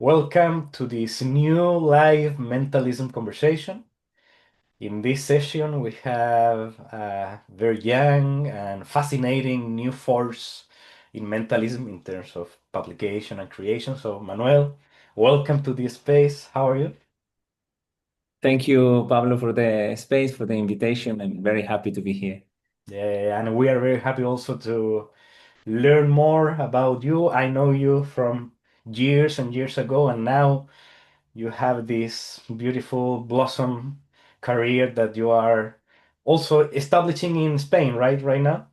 Welcome to this new live mentalism conversation. In this session, we have a very young and fascinating new force in mentalism in terms of publication and creation. So, Manuel, welcome to this space. How are you? Thank you, Pablo, for the space, for the invitation. I'm very happy to be here. Yeah, and we are very happy also to learn more about you. I know you from years and years ago, and now you have this beautiful blossom career that you are also establishing in Spain, right? Right now?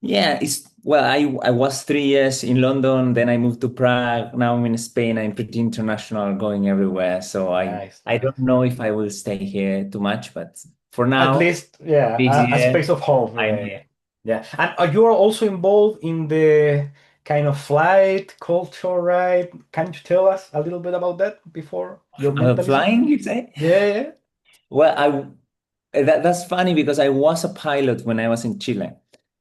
Yeah, I was 3 years in London, then I moved to Prague. Now I'm in Spain. I'm pretty international, going everywhere. So I Nice, I don't nice. know if I will stay here too much, but for At now, least, yeah, this a space year of home. I'm Yeah, here. yeah. Yeah. And you are also involved in the kind of flight culture, right? Can you tell us a little bit about that before your mentalism? Flying, you say? Yeah, yeah. Well, that's funny because I was a pilot when I was in Chile,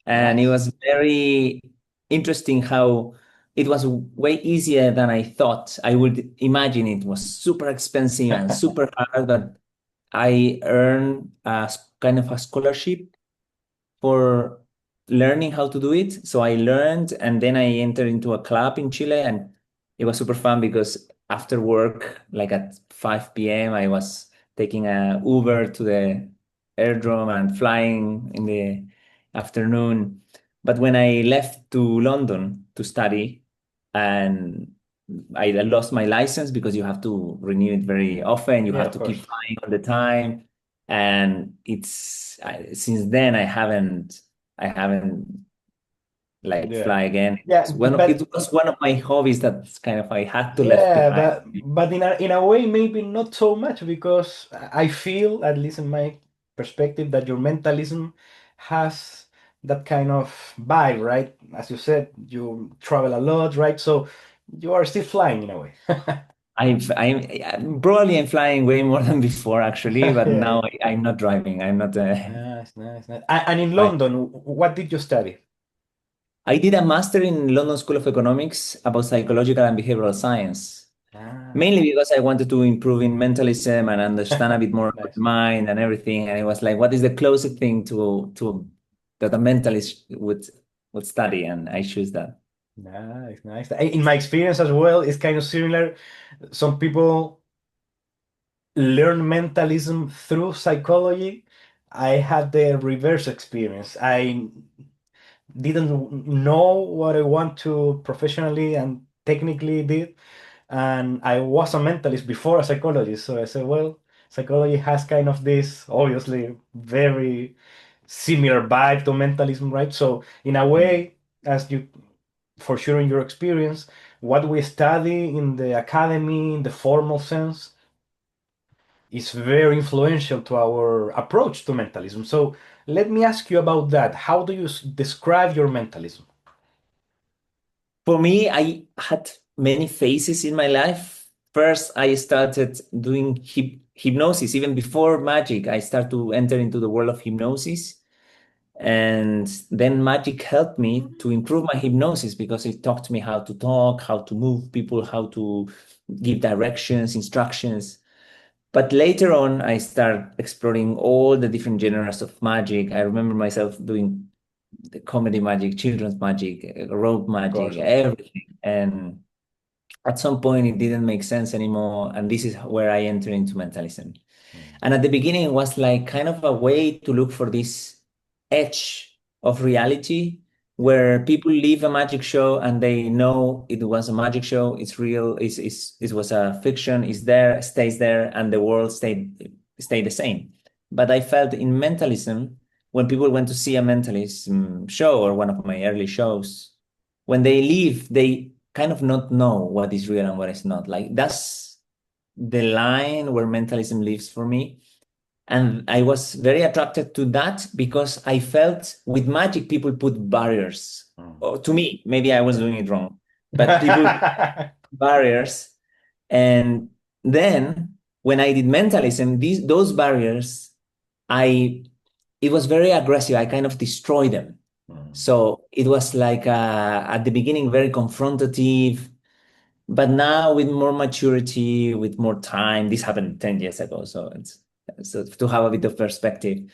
and it Nice. was very interesting how it was way easier than I thought. I would imagine it was super expensive and super hard, but I earned kind of a scholarship for learning how to do it. So I learned, and then I entered into a club in Chile, and it was super fun because after work, like at 5 p.m., I was taking a Uber to the airdrome and flying in the afternoon. But when I left to London to study, and I lost my license because you have to renew it very often, you Yeah, have of to keep course. flying all the time, and since then I haven't like Yeah. fly again. Yeah, It but was one of my hobbies that kind of I had to left yeah, behind. but in a way maybe not so much because I feel, at least in my perspective, that your mentalism has that kind of vibe, right? As you said, you travel a lot, right? So you are still flying in a way. I'm flying way more than before actually, but Yeah, now I'm not driving. I'm not. nice, nice, nice. And in I, London, what did you study? I did a master in London School of Economics about psychological and behavioral science. Ah, Mainly because I wanted to improve in mentalism and understand a bit more about nice. the mind and everything. And it was like, what is the closest thing to that a mentalist would study? And I choose that. Nice, nice. In my experience as well, it's kind of similar. Some people learn mentalism through psychology. I had the reverse experience. I didn't know what I want to professionally and technically did, and I was a mentalist before a psychologist. So I said, well, psychology has kind of this obviously very similar vibe to mentalism, right? So in a Mm. way, as you for sure in your experience, what we study in the academy in the formal sense is very influential to our approach to mentalism. So let me ask you about that. How do you describe your mentalism? For me, I had many phases in my life. First, I started doing hypnosis. Even before magic, I started to enter into the world of hypnosis. And then magic helped me to improve my hypnosis because it taught me how to talk, how to move people, how to give directions, instructions. But later on, I started exploring all the different genres of magic. I remember myself doing the comedy magic, children's magic, rope Of magic, course, of course. everything. And at some point, it didn't make sense anymore. And this is where I entered into mentalism. Mm. And at the beginning, it was like kind of a way to look for this edge of reality Yeah. where people leave a magic show and they know it was a magic show, it's real, it was a fiction, it's there, stays there, and the world stay the same. But I felt in mentalism, when people went to see a mentalism show or one of my early shows, when they leave, they kind of not know what is real and what is not. Like that's the line where mentalism lives for me. And I was very attracted to that because I felt with magic, people put barriers. Mm. Or to me, maybe I was Yeah. doing it wrong, but people put barriers. And then when I did mentalism, those barriers, I it was very aggressive. I kind of destroyed them. Mm. So it was like at the beginning very confrontative, But now with more maturity, with more time, this happened 10 years ago. So it's so to have a bit of perspective.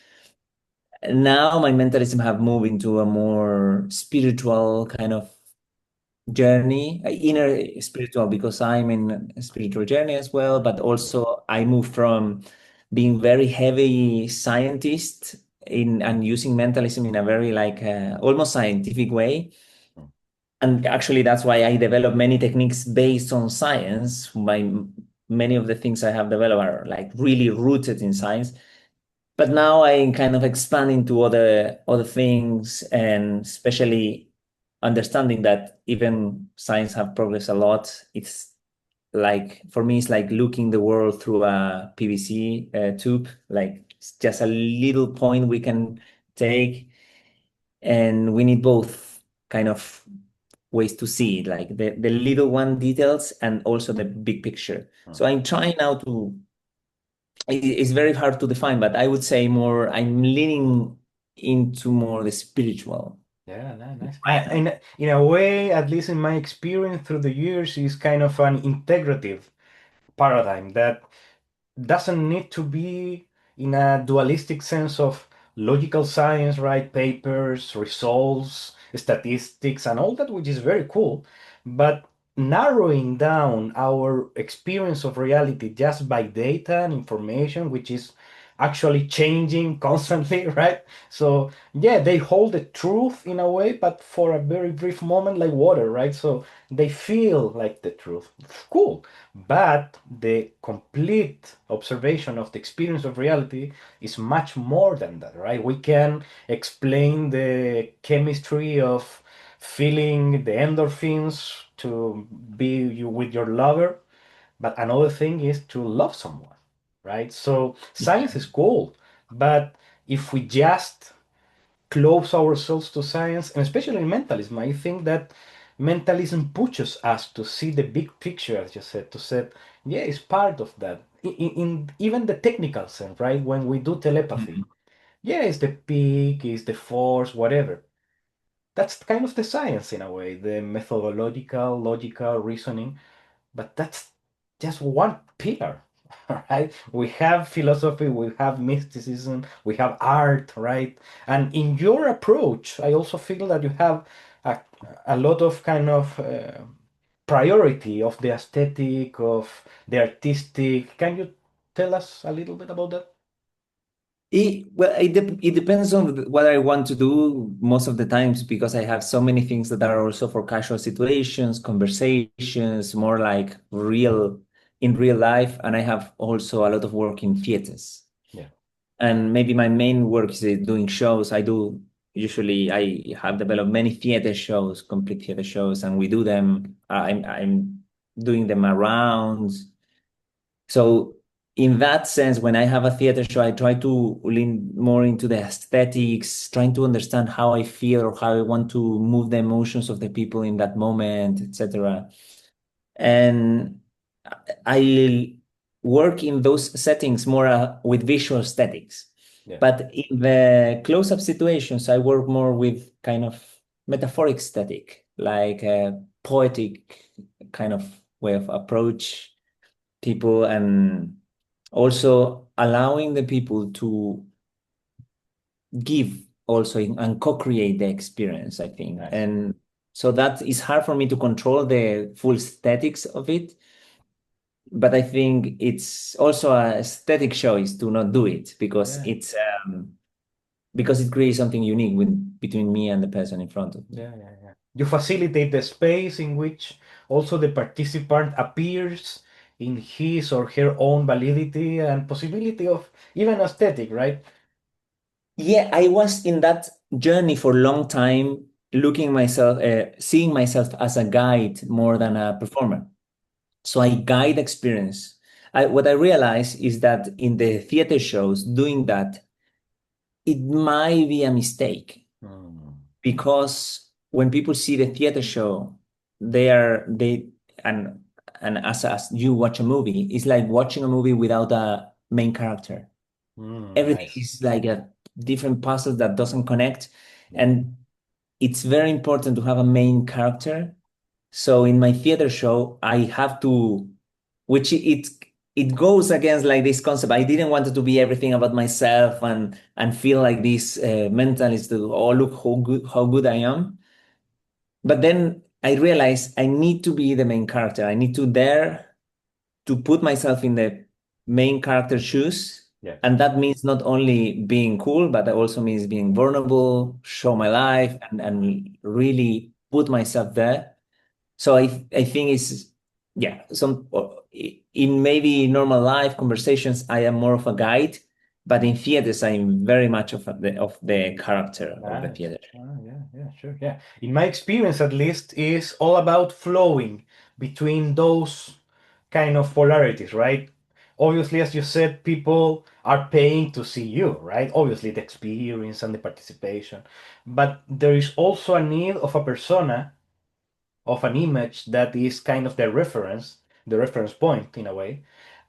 Now my mentalism have moved into a more spiritual kind of journey, inner spiritual, because I'm in a spiritual journey as well, but also I moved from being very heavy scientist in and using mentalism in a very like almost scientific way. And actually that's why I develop many techniques based on science. Many of the things I have developed are like really rooted in science. But now I'm kind of expanding to other things, and especially understanding that even science have progressed a lot. It's like for me, it's like looking the world through a PVC tube. Like it's just a little point we can take, and we need both kind of ways to see it, like the little one details and also the big picture. So I'm trying now to it's very hard to define, but I would say more I'm leaning into more the spiritual Yeah, nice. right now. In a way, at least in my experience through the years, is kind of an integrative paradigm that doesn't need to be in a dualistic sense of logical science, right? Papers, results, statistics, and all that, which is very cool. But narrowing down our experience of reality just by data and information, which is actually changing constantly, right? So, yeah, they hold the truth in a way, but for a very brief moment, like water, right? So they feel like the truth. Cool. But the complete observation of the experience of reality is much more than that, right? We can explain the chemistry of feeling the endorphins to be with your lover, but another thing is to love someone, right? So science is cool, but if we just close ourselves to science, and especially in mentalism, I think that mentalism pushes us to see the big picture, as you said, to say, yeah, it's part of that. In even the technical sense, right? When we do telepathy, Mhm. yeah, it's the peak, it's the force, whatever. That's kind of the science in a way, the methodological, logical reasoning, but that's just one pillar, right? We have philosophy, we have mysticism, we have art, right? And in your approach, I also feel that you have a, a lot of kind of priority of the aesthetic, of the artistic. Can you tell us a little bit about that? It depends on what I want to do most of the times, because I have so many things that are also for casual situations, conversations, more like real in real life. And I have also a lot of work in theaters. Yeah. And maybe my main work is doing shows. I have developed many theater shows, complete theater shows, and we do them. I'm doing them around. So in that sense, when I have a theater show, I try to lean more into the aesthetics, trying to understand how I feel or how I want to move the emotions of the people in that moment, etc. And I work in those settings more with visual aesthetics. Yeah. But in the close-up situations, I work more with kind of metaphoric aesthetic, like a poetic kind of way of approach people, and also allowing the people to give also and co-create the experience, I think. Nice. And so that is hard for me to control the full aesthetics of it, but I think it's also a aesthetic choice to not do it, because Yeah. it's because it creates something unique between me and the person in front of me. Yeah. You facilitate the space in which also the participant appears in his or her own validity and possibility of even aesthetic, right? Yeah, I was in that journey for a long time, seeing myself as a guide more than a performer. So I guide experience. What I realized is that in the theater shows, doing that, it might be a mistake, Mm, because when people see the theater show, they and as you watch a movie, it's like watching a movie without a main character. Everything nice. is like a different puzzle that doesn't connect, Yeah. and it's very important to have a main character So in my theater show, I have to, which it goes against like this concept. I didn't want it to be everything about myself and feel like this mentalist to, oh, look how good I am. But then I realized I need to be the main character. I need to dare to put myself in the main character's shoes. Yeah. And that means not only being cool, but it also means being vulnerable, show my life, and really put myself there. So I think it's yeah, some in maybe normal life conversations, I am more of a guide, but in theaters, I'm very much of the character of the Nice. theater. Yeah, yeah, sure. Yeah. In my experience, at least, is all about flowing between those kind of polarities, right? Obviously, as you said, people are paying to see you, right? Obviously, the experience and the participation. But there is also a need of a persona, of an image that is kind of the reference point in a way.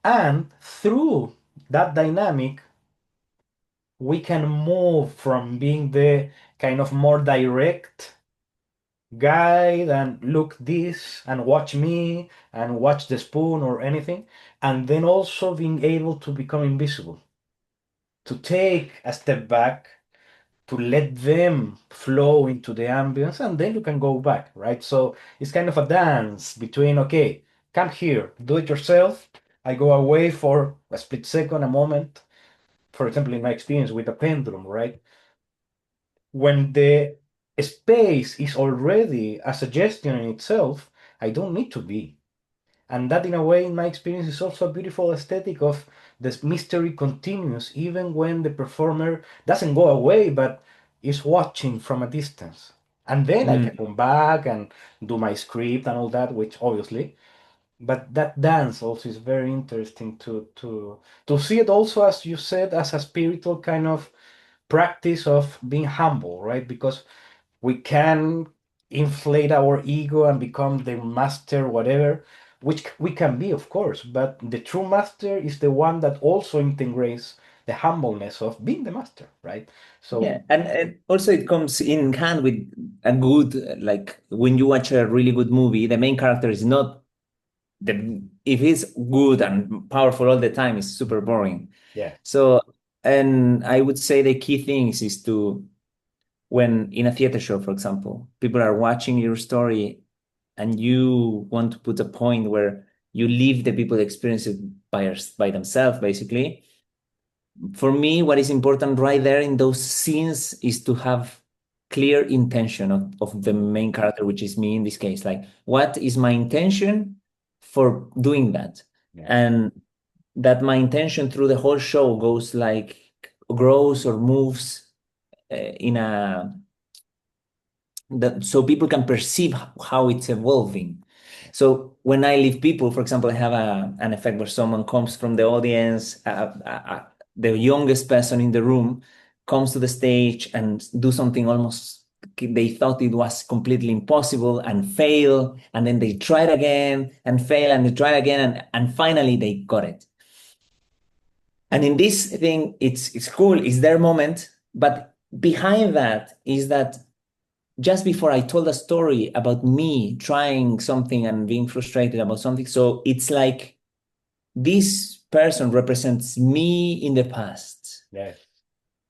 And through that dynamic, we can move from being the kind of more direct guide and look this and watch me and watch the spoon or anything, and then also being able to become invisible, to take a step back, to let them flow into the ambience, and then you can go back, right? So it's kind of a dance between, okay, come here, do it yourself. I go away for a split second, a moment. For example, in my experience with a pendulum, right? When the space is already a suggestion in itself, I don't need to be. And that, in a way, in my experience, is also a beautiful aesthetic of this mystery continues, even when the performer doesn't go away, but is watching from a distance. And then I can Mm. come back and do my script and all that, which obviously, but that dance also is very interesting to see it also, as you said, as a spiritual kind of practice of being humble, right? Because we can inflate our ego and become the master, whatever, which we can be, of course, but the true master is the one that also integrates the humbleness of being the master, right? So, Yeah, and also it comes in hand with a good like when you watch a really good movie, the main character is not the if he's good and powerful all the time, it's super boring. yeah, So, and I would say the key things is to when in a theater show, for example, people are watching your story and you want to put a point where you leave the people experience it by themselves, basically. For me, what is important right there in those scenes is to have clear intention of the main character, which is me in this case. Like, what is my intention for doing that? yeah, And that my intention through the whole show goes like grows or moves in a that so people can perceive how it's evolving. So when I leave people, for example, I have an effect where someone comes from the audience, the youngest person in the room comes to the stage and do something almost they thought it was completely impossible and fail, and then they try it again and fail, and they try again, and finally they got it. And in this thing, it's cool, it's their moment, but behind that is that just before I told a story about me trying something and being frustrated about something. So it's like this person represents me in the past. yeah,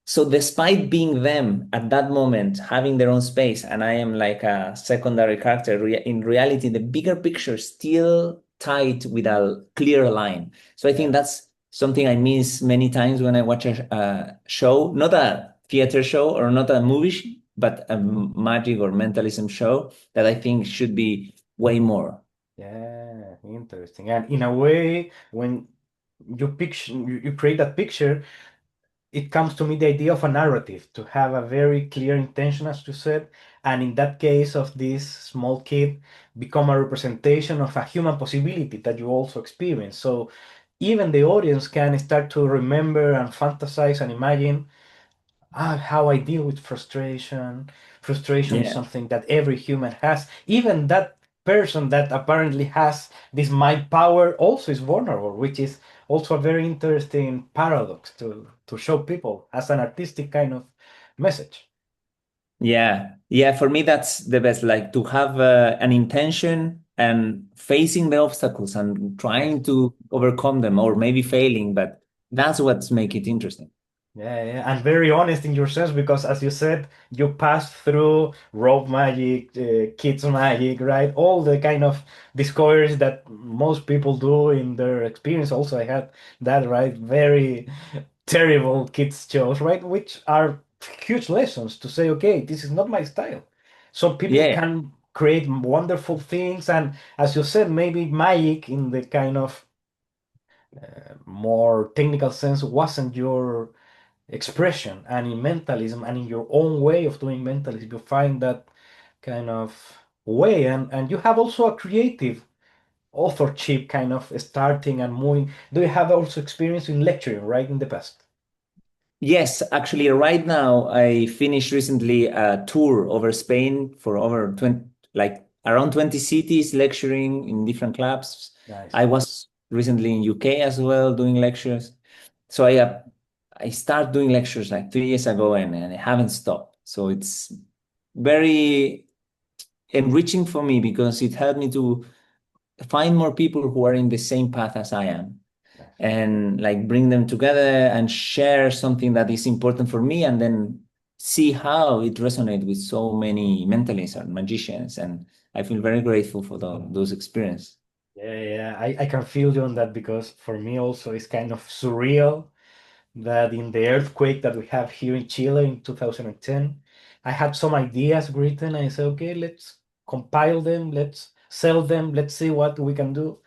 So despite being them at that moment, having their own space, and I am like a secondary character, in reality, the bigger picture still tied with a clear line. So I think yeah. that's something I miss many times when I watch a show, not a theater show or not a movie, but a magic or mentalism show that I think should be way more. Yeah, interesting. And in a way, when you create that picture, it comes to me the idea of a narrative to have a very clear intention, as you said, and in that case of this small kid, become a representation of a human possibility that you also experience. So even the audience can start to remember and fantasize and imagine how I deal with frustration. Frustration is Yeah. something that every human has. Even that person that apparently has this mind power also is vulnerable, which is also a very interesting paradox to show people as an artistic kind of message. Yeah. Yeah. For me, that's the best. Like to have an intention and facing the obstacles and Nice. trying to overcome them or maybe failing, but that's what's make it interesting. Yeah, yeah, and very honest in your sense because, as you said, you passed through rope magic, kids magic, right? All the kind of discoveries that most people do in their experience. Also, I had that, right? Very terrible kids shows, right? Which are huge lessons to say, okay, this is not my style. Some people Yeah. can create wonderful things, and as you said, maybe magic in the kind of more technical sense wasn't your expression, and in mentalism and in your own way of doing mentalism you find that kind of way, and you have also a creative authorship kind of starting and moving. Do you have also experience in lecturing right in the past? Yes, actually, right now I finished recently a tour over Spain for over 20, like around 20 cities lecturing in different clubs. Nice. I was recently in UK as well doing lectures. So I started doing lectures like 3 years ago and I haven't stopped. So it's very enriching for me because it helped me to find more people who are in the same path as I am Nice. and like bring them together and share something that is important for me and then see how it resonates with so many mentalists and magicians. And I feel very grateful for those experiences. Yeah, yeah, I can feel you on that because for me also it's kind of surreal that in the earthquake that we have here in Chile in 2010, I had some ideas written. I said, okay, let's compile them, let's sell them, let's see what we can do.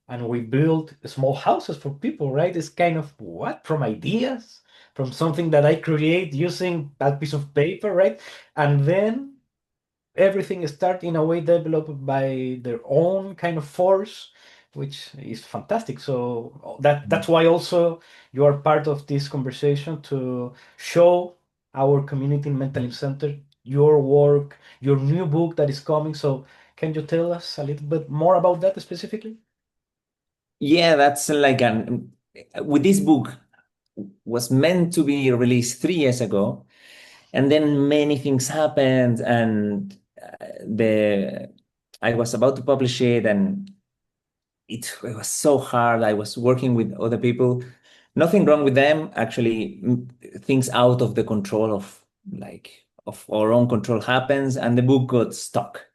And we build small houses for people, right? It's kind of what? From ideas, from something that I create using that piece of paper, right? And then everything start in a way developed by their own kind of force, which is fantastic. So that's why also you are part of this conversation to show our community in Mental Health Center your work, your new book that is coming. So can you tell us a little bit more about that specifically? Yeah, that's like an with this book was meant to be released 3 years ago, and then many things happened, and the I was about to publish it, and it was so hard. I was working with other people. Nothing wrong with them, actually. Things out of the control of of our own control happens, and the book got stuck.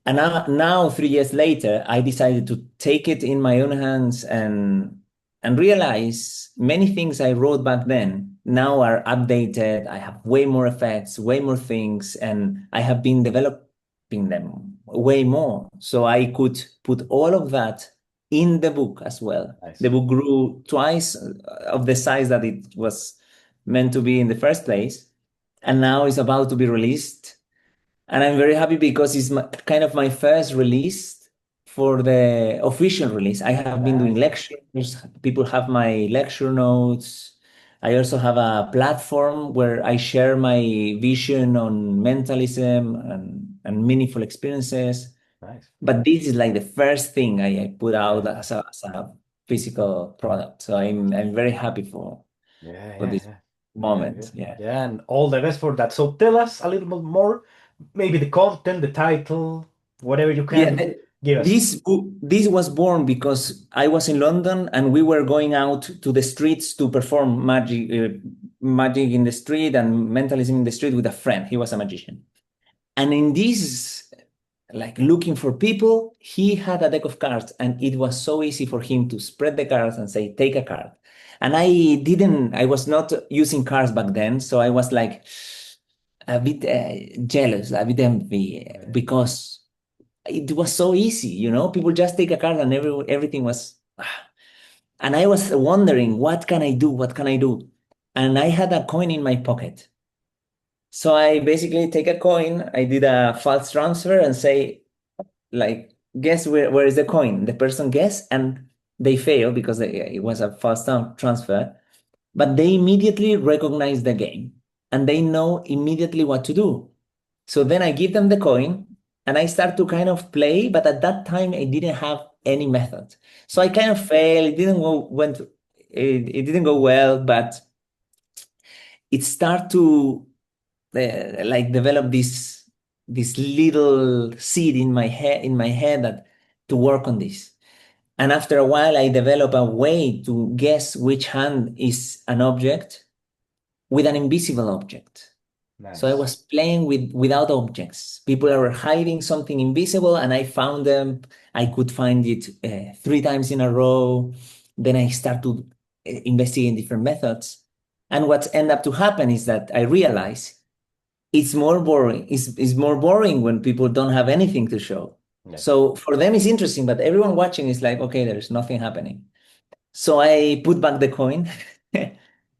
And now 3 years later, I decided to take it in my own hands and realize many things I wrote back then now are updated. I have way more effects, way more things, and I have been developing them way more. So I could put all of that in the book as well. The Nice. book grew twice of the size that it was meant to be in the first place, and now it's about to be released and I'm very happy because it's kind of my first release for the official release. I have been doing Nice. lectures, people have my lecture notes. I also have a platform where I share my vision on mentalism and meaningful experiences. Nice. But this is like the first thing I put Yeah. out as a physical product. So I'm very happy Yeah, for yeah, this yeah. Yeah, moment. good. Yeah. Yeah, and all the best for that. So tell us a little bit more, maybe the content, the title, whatever you Yeah, can give us. this was born because I was in London and we were going out to the streets to perform magic in the street and mentalism in the street with a friend. He was a magician, and in this, like looking for people, he had a deck of cards, and it was so easy for him to spread the cards and say, "Take a card." And I was not using cards back then, so I was like a bit jealous, a bit envy Yeah, because it was so easy, people just take a card and everything was and I was wondering what can I do, what can I do, and I had a coin in my pocket, so I basically take a coin, I did a false transfer and say like guess where is the coin, the person guess and they fail because it was a false transfer, but they immediately recognize the game and they know immediately what to do. So then I give them the coin and I start to kind of play, but at that time I didn't have any method. So I nice. kind of failed. It didn't go well, but it started to like develop this little seed in my head that to work on this. And after a while, I develop a way to guess which hand is an object with an invisible object. So I Nice. was playing without objects. People are hiding something invisible, and I found them. I could find it 3 times in a row. Then I start to investigate different methods. And what end up to happen is that I realize it's more boring. It's more boring when people don't have anything to show. Yeah. So for them, it's interesting, but everyone watching is like, okay, there's nothing happening. So I put back the coin.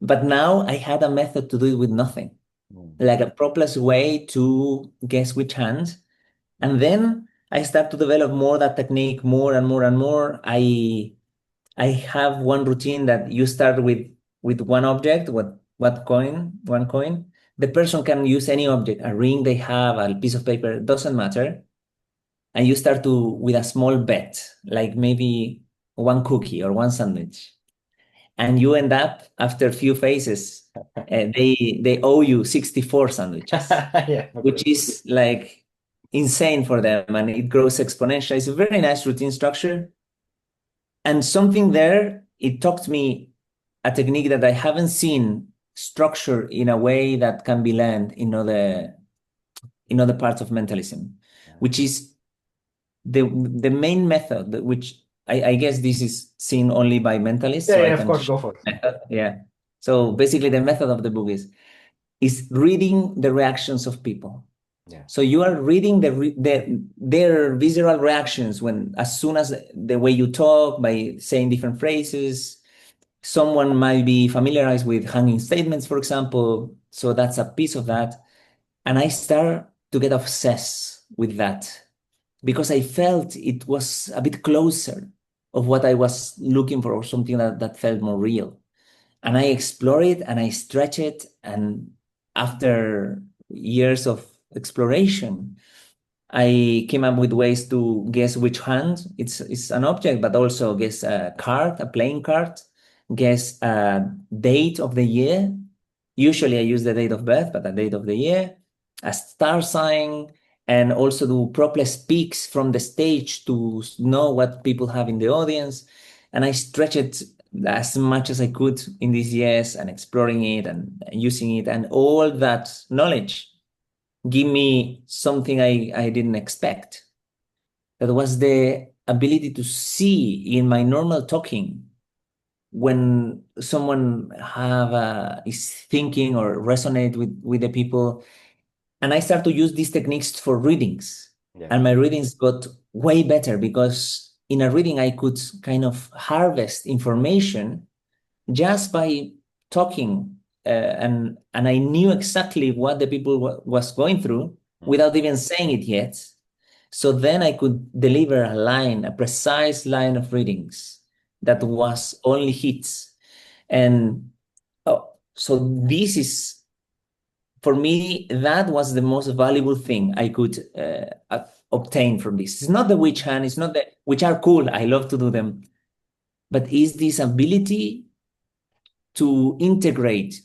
But now I had a method to do it with nothing, Mm. like a propless way to guess which hand. And then I start to develop more that technique more and more and more. I have one routine that you start with one object, what coin, one coin. The person can use any object, a ring they have, a piece of paper, doesn't matter. And you start to with a small bet, like maybe one cookie or one sandwich. And you end up after a few phases, they owe you 64 sandwiches, Yeah, okay. which is like insane for them, and it grows exponential. It's a very nice routine structure. And something there, it taught me a technique that I haven't seen structured in a way that can be learned in other parts of mentalism, which is the main method, which I guess this is seen only by mentalists, Yeah, so yeah, I of can course, share go for it. the method. Yeah. So basically, the method of the book is reading the reactions of people. Yeah. So you are reading their visceral reactions when, as soon as the way you talk, by saying different phrases. Someone might be familiarized with hanging statements, for example. So that's a piece of that. And I start to get obsessed with that because I felt it was a bit closer of what I was looking for, or something that felt more real. And I explore it and I stretch it. And after years of exploration, I came up with ways to guess which hand it's an object, but also guess a card, a playing card, guess a date of the year. Usually I use the date of birth, but a date of the year, a star sign, and also do propless peaks from the stage to know what people have in the audience. And I stretch it as much as I could in these years, and exploring it and using it, and all that knowledge give me something I didn't expect. That was the ability to see in my normal talking when someone is thinking or resonate with the people. And I start to use these techniques for readings. Yeah. And my readings got way better because in a reading I could kind of harvest information just by talking, and I knew exactly what the people was going through Mm. without even saying it yet. So then I could deliver a precise line of readings that Yeah. was only hits. And so this is, for me, that was the most valuable thing I could obtain from this. It's not the witch hand, it's not the, which are cool, I love to do them, but is this ability to integrate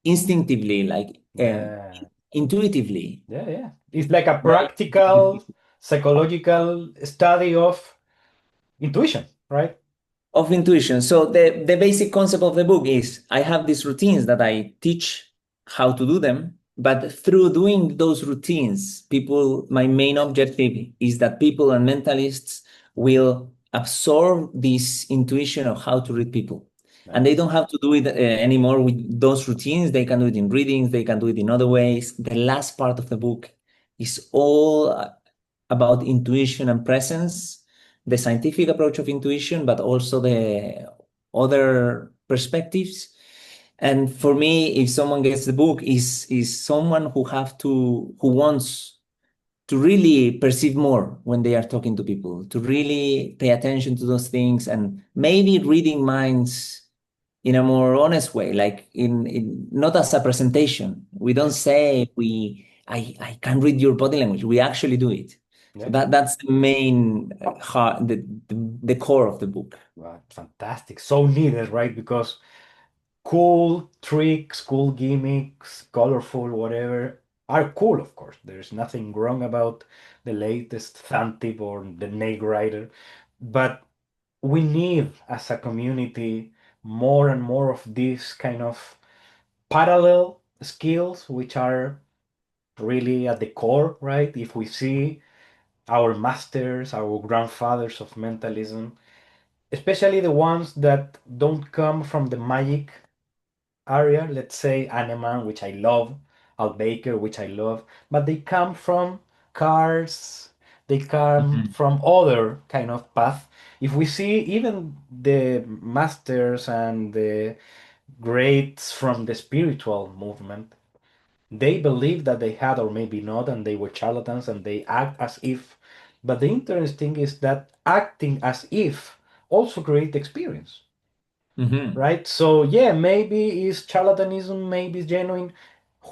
instinctively, like Yeah. intuitively. Yeah, yeah. It's like a Very practical psychological study of intuition, right? of intuition. So the basic concept of the book is I have these routines that I teach how to do them, but through doing those routines, my main objective is that people and mentalists will absorb this intuition of how to read people. And they Nice. don't have to do it anymore with those routines. They can do it in readings, they can do it in other ways. The last part of the book is all about intuition and presence, the scientific approach of intuition, but also the other perspectives. And for me, if someone gets the book, is someone who wants to really perceive more when they are talking to people, to really pay attention to those things, and maybe reading minds in a more honest way, like in not as a presentation. We don't Yeah. say I can read your body language. We actually do it. So Yeah. that's the main the core of the book. Wow, fantastic. So needed, right? Because cool tricks, cool gimmicks, colorful, whatever, are cool, of course. There's nothing wrong about the latest thumb tip or the nail writer. But we need, as a community, more and more of these kind of parallel skills, which are really at the core, right? If we see our masters, our grandfathers of mentalism, especially the ones that don't come from the magic area, let's say Animan, which I love, Al Baker, which I love, but they come from cars, they come Mhm. from other kind of path. If we see even the masters and the greats from the spiritual movement, they believe that they had, or maybe not, and they were charlatans and they act as if. But the interesting is that acting as if also create experience, Mhm. right? So yeah, maybe it's charlatanism, maybe it's genuine.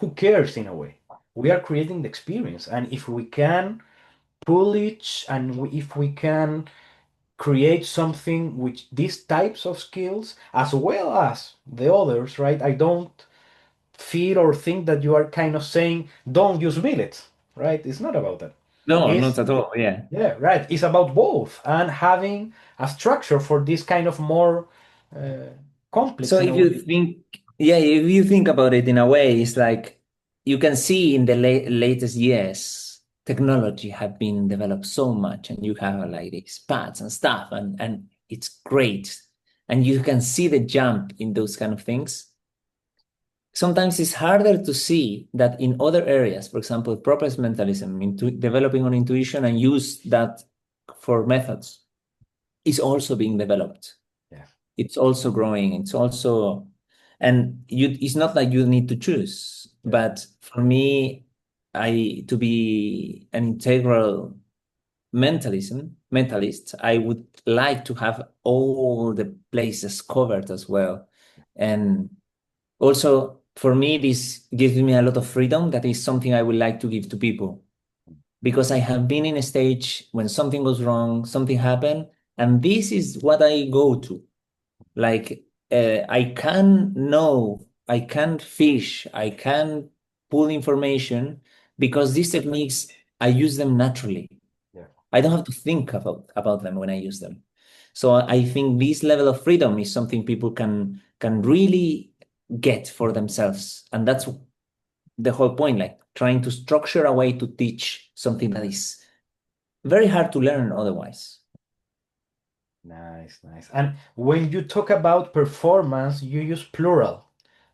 Who cares in a way? We are creating the experience, and if we can pull it, and if we can create something with these types of skills as well as the others, right? I don't feel or think that you are kind of saying don't use billets, right? It's not about that. No, not It's at all. Yeah. yeah, right. It's about both and having a structure for this kind of more uh, So complex in if a you way. think, yeah, if you think about it in a way, it's like you can see in the latest years, technology have been developed so much, and you have like these pads and stuff, and it's great, and you can see the jump in those kind of things. Sometimes it's harder to see that in other areas, for example, proper mentalism, into developing on intuition and use that for methods is also being developed. Yeah, It's also growing. It's also, and you, it's not like you need to choose, yeah, but for me, I, to be an integral mentalist, I would like to have all the places covered as well. And also, for me, this gives me a lot of freedom. That is something I would like to give to people because I have been in a stage when something goes wrong, something happened, and this is what I go to. Like, I can know, I can fish, I can pull information because these techniques, I use them naturally. yeah. I don't have to think about them when I use them. So I think this level of freedom is something people can really get for themselves. And that's the whole point, like trying to structure a way to teach something that is very hard to learn otherwise. Nice, nice. And when you talk about performance, you use plural.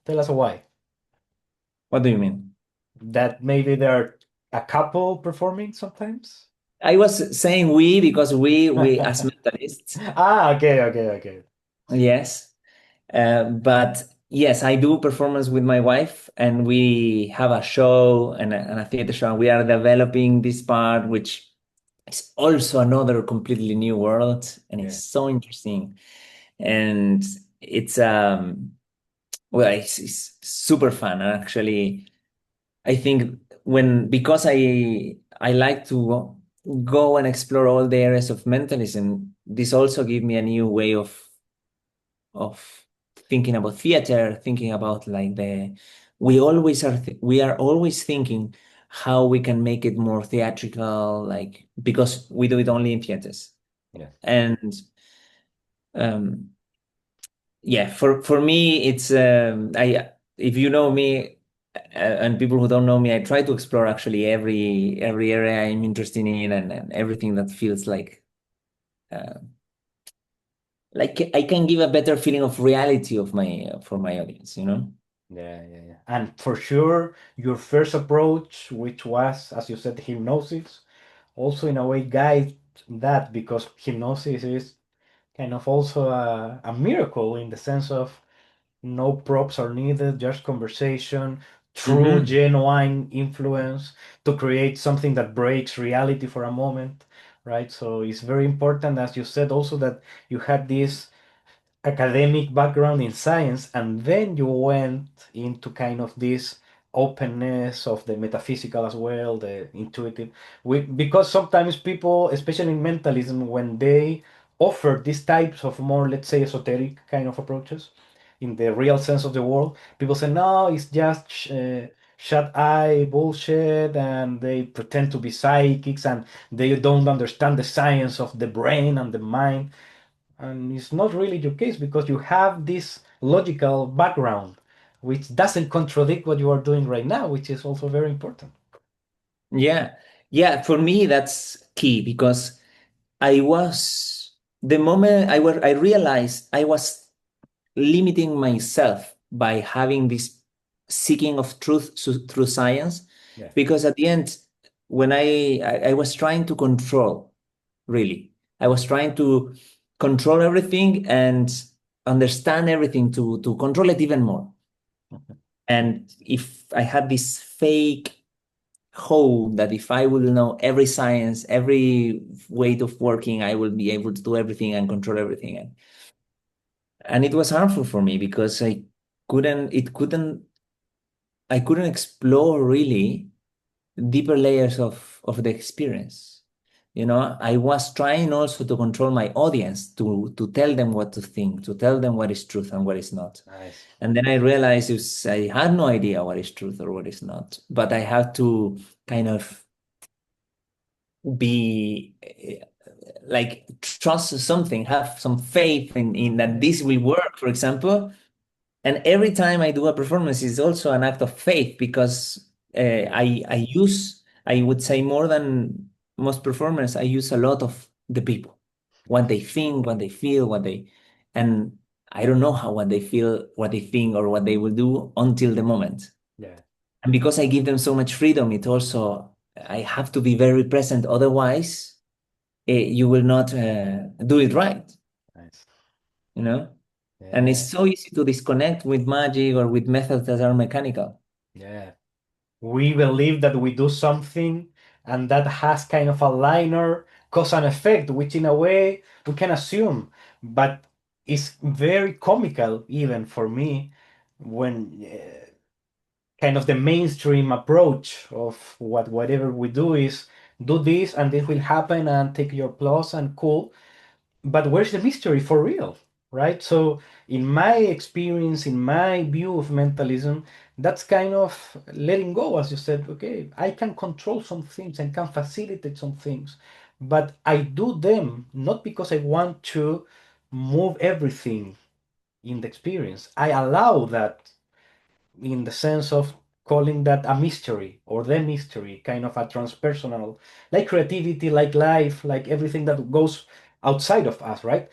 Tell us why. What do you mean? That maybe there are a couple performing sometimes? I was saying we because we as mentalists, Okay, okay, okay. yes. But yes, I do performance with my wife, and we have a show and a theater show. We are developing this part, which is also another completely new world, and it's Yeah, so interesting. And it's well, it's super fun. And actually, I think when because I like to go and explore all the areas of mentalism, this also give me a new way of thinking about theater, thinking about like the we are always thinking how we can make it more theatrical, like because we do it only in theaters. yeah. And um yeah, for me it's I if you know me and people who don't know me, I try to explore actually every area I'm interested in and everything that feels uh, like I can give a better feeling of reality of my for my audience, you know? Yeah, yeah, yeah. And for sure, your first approach, which was, as you said, hypnosis, also in a way guide that because hypnosis is kind of also a miracle in the sense of no props are needed, just conversation, true, Hmm. genuine influence to create something that breaks reality for a moment, right? So it's very important, as you said, also that you had this academic background in science and then you went into kind of this openness of the metaphysical as well, the intuitive. Because sometimes people, especially in mentalism, when they offer these types of more, let's say, esoteric kind of approaches, in the real sense of the word. People say, no, it's just shut eye bullshit, and they pretend to be psychics and they don't understand the science of the brain and the mind. And it's not really your case because you have this logical background, which doesn't contradict what you are doing right now, which is also very important. Yeah. Yeah. For me, that's key because I was, the moment I realized I was limiting myself by having this seeking of truth through science, Yeah. because at the end, when I was trying to control, really, I was trying to control everything and understand everything to control it even more. And if I had this fake hope that if I will know every science, every way of working, I will be able to do everything and control everything. And it was harmful for me because I couldn't explore really deeper layers of the experience. You know, I was trying also to control my audience, to tell them what to think, to tell them what is truth and what is not. Nice. And then I realized I had no idea what is truth or what is not, but I had to kind of be like trust something, have some faith in that Yeah. this will work, for example. And every time I do a performance is also an act of faith because I would say more than most performers, I use a lot of the people, what they think, what they feel, and I don't know how what they feel, what they think, or what they will do until the moment. Yeah. And because I give them so much freedom, it also I have to be very present. Otherwise, you will not do it right, Nice. you know? And it's Yeah. so easy to disconnect with magic or with methods that are mechanical. Yeah. We believe that we do something and that has kind of a linear cause and effect, which in a way we can assume, but it's very comical even for me when kind of the mainstream approach of whatever we do is do this and this will happen and take your plus and cool. But where's the mystery for real, right? So in my experience, in my view of mentalism, that's kind of letting go, as you said. Okay, I can control some things and can facilitate some things, but I do them not because I want to move everything in the experience. I allow that in the sense of calling that a mystery or the mystery, kind of a transpersonal, like creativity, like life, like everything that goes outside of us, right?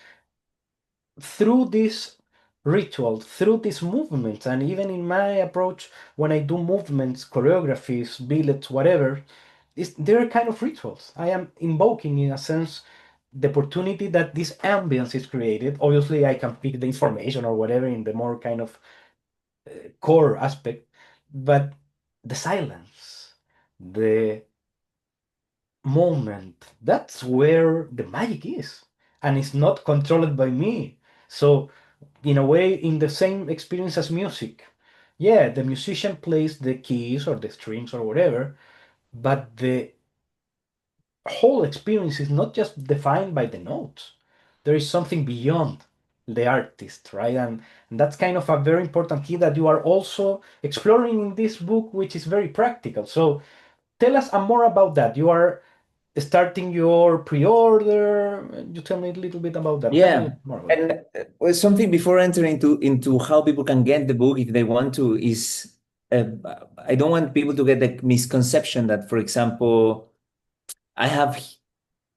Through this ritual, through these movements, and even in my approach, when I do movements, choreographies, billets, whatever, they're kind of rituals. I am invoking, in a sense, the opportunity that this ambience is created. Obviously, I can pick the information or whatever in the more kind of core aspect, but the silence, the moment, that's where the magic is. And it's not controlled by me. So, in a way, in the same experience as music, yeah, the musician plays the keys or the strings or whatever, but the whole experience is not just defined by the notes. There is something beyond the artist, right? And that's kind of a very important key that you are also exploring in this book, which is very practical. So tell us more about that. You are starting your pre-order. You tell me a little bit about that. Tell me Yeah. more about that. And something before entering into how people can get the book if they want to is uh, I don't want people to get the misconception that, for example, I have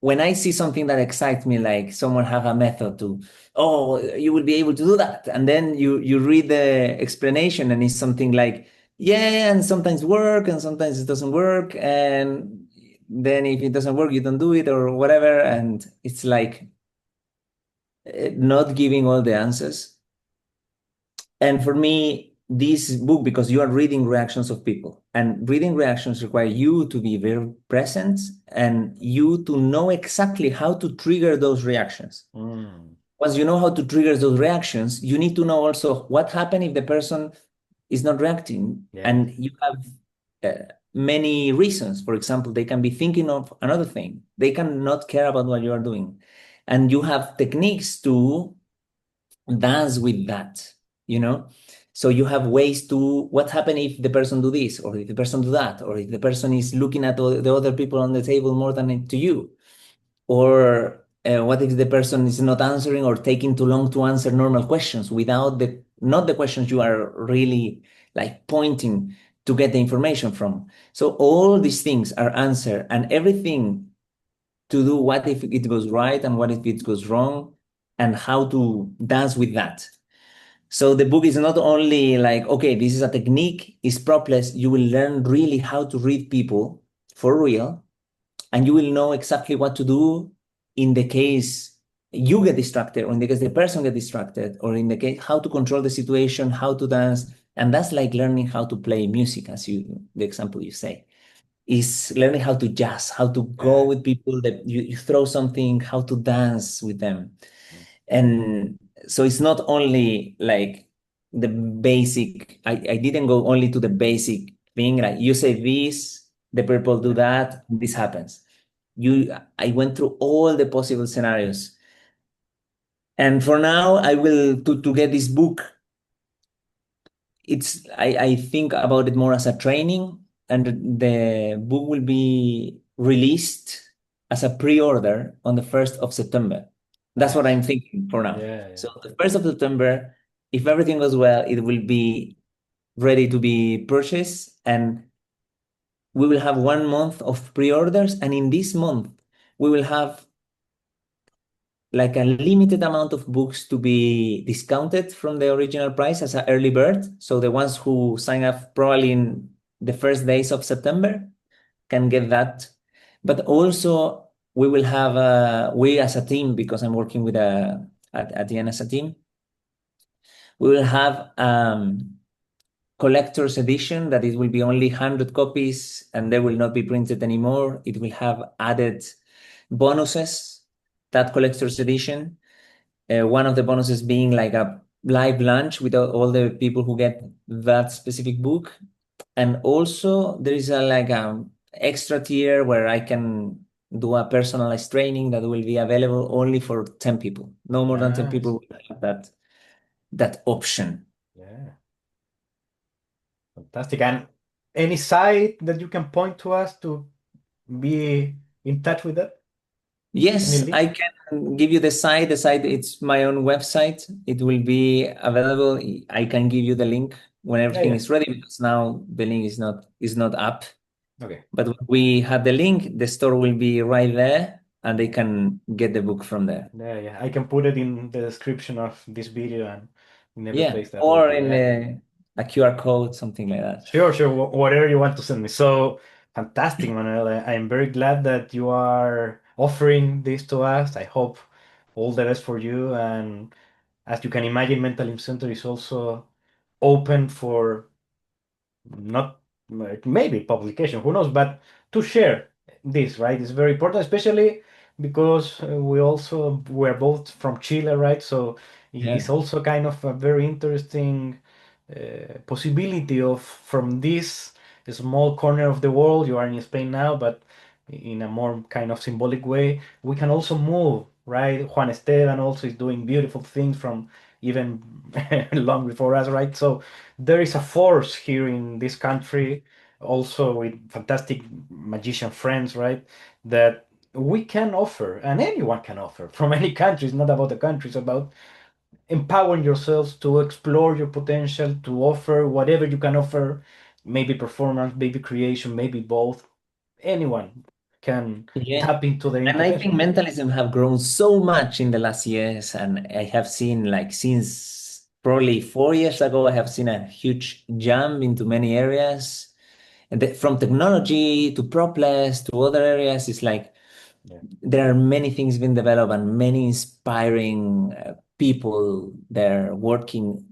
when I see something that excites me, like someone have a method to, oh, you will be able to do that, and then you read the explanation and it's something like, yeah, and sometimes work and sometimes it doesn't work, and then if it doesn't work, you don't do it or whatever, and it's like not giving all the answers. And for me, this book, because you are reading reactions of people, and reading reactions require you to be very present and you to know exactly how to trigger those reactions. Mm, Once you know how to trigger those reactions, you need to know also what happened if the person is not reacting. yeah, And you have many reasons. For example, they can be thinking of another thing, they can not care about what you are doing. And you have techniques to dance with that. you know? So you have ways to what happen if the person do this, or if the person do that, or if the person is looking at all the other people on the table more than to you, or what if the person is not answering or taking too long to answer normal questions without the not the questions you are really like pointing to get the information from. So all these things are answered, and everything to do what if it goes right and what if it goes wrong, and how to dance with that. So the book is not only like, okay, this is a technique, it's propless. You will learn really how to read people for real, and you will know exactly what to do in the case you get distracted, or in the case the person get distracted, or in the case how to control the situation, how to dance. And that's like learning how to play music, as you the example you say, is learning how to jazz, how to go Yeah. with people that you throw something, how to dance with them. Mm. And so it's not only like the basic, I didn't go only to the basic thing, like you say this, the people do Yeah. that, this happens. I went through all the possible scenarios. And for now, I will to get this book, I think about it more as a training, and the book will be released as a pre-order on the 1st of September. That's what Nice. I'm thinking for now. Yeah, So yeah. the 1st of September, if everything goes well, it will be ready to be purchased, and we will have 1 month of pre-orders. And in this month, we will have like a limited amount of books to be discounted from the original price as an early bird. So the ones who sign up probably in the first days of September can get that. But also we will have we as a team, because I'm working with at the end as a team, we will have collector's edition that it will be only 100 copies and they will not be printed anymore. It will have added bonuses, that collector's edition. One of the bonuses being like a live lunch with all the people who get that specific book. And also there is a like a extra tier where I can do a personalized training that will be available only for 10 people. No more than 10 people Nice. will have that option. Yeah. Fantastic. And any site that you can point to us to be in touch with that? Any Yes, I link? can give you the site. The site, it's my own website. It will be available. I can give you the link when Yeah, everything yeah. is ready, because now the link is not up. Okay. But when we have the link, the store will be right there, and they can get the book from there. Yeah, yeah. I can put it in the description of this video and in every Yeah, place that will or be. in Yeah. a QR code, something like that. Sure, sure. Whatever you want to send me. So fantastic, Manuel. I am very glad that you are offering this to us. I hope all the best for you. And as you can imagine, Mentalism Center is also open for not maybe publication, who knows, but to share this, right? It's very important, especially because we're both from Chile, right? So Yeah. it's also kind of a very interesting possibility of from this small corner of the world. You are in Spain now, but in a more kind of symbolic way, we can also move, right? Juan Esteban also is doing beautiful things from even long before us, right? So there is a force here in this country, also with fantastic magician friends, right? That we can offer, and anyone can offer from any country. It's not about the country, it's about empowering yourselves to explore your potential, to offer whatever you can offer, maybe performance, maybe creation, maybe both. Anyone can Yeah. tap into their own And I think potential. mentalism have grown so much in the last years, and I have seen like since probably 4 years ago, I have seen a huge jump into many areas, and from technology to propless to other areas. It's like Yeah. there are many things being developed and many inspiring people there working.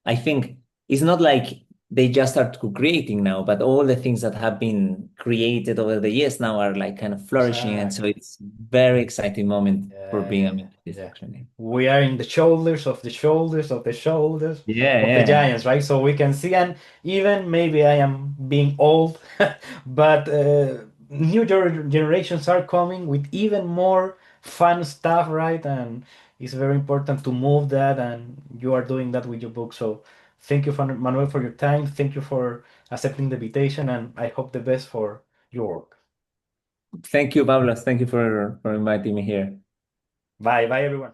I think it's not like they just start creating now, but all the things that have been created over the years now are like kind of flourishing. And so Exactly. it's very exciting moment for Yeah, being yeah, a yeah, mentalist, yeah. actually. We are in the shoulders of the shoulders of the shoulders Yeah, of the yeah. giants, right? So we can see, and even maybe I am being old, but generations are coming with even more fun stuff, right? And it's very important to move that, and you are doing that with your book. So thank you, Manuel, for your time. Thank you for accepting the invitation, and I hope the best for your work. Thank you, Pablo. Thank you for inviting me here. Bye, bye, everyone.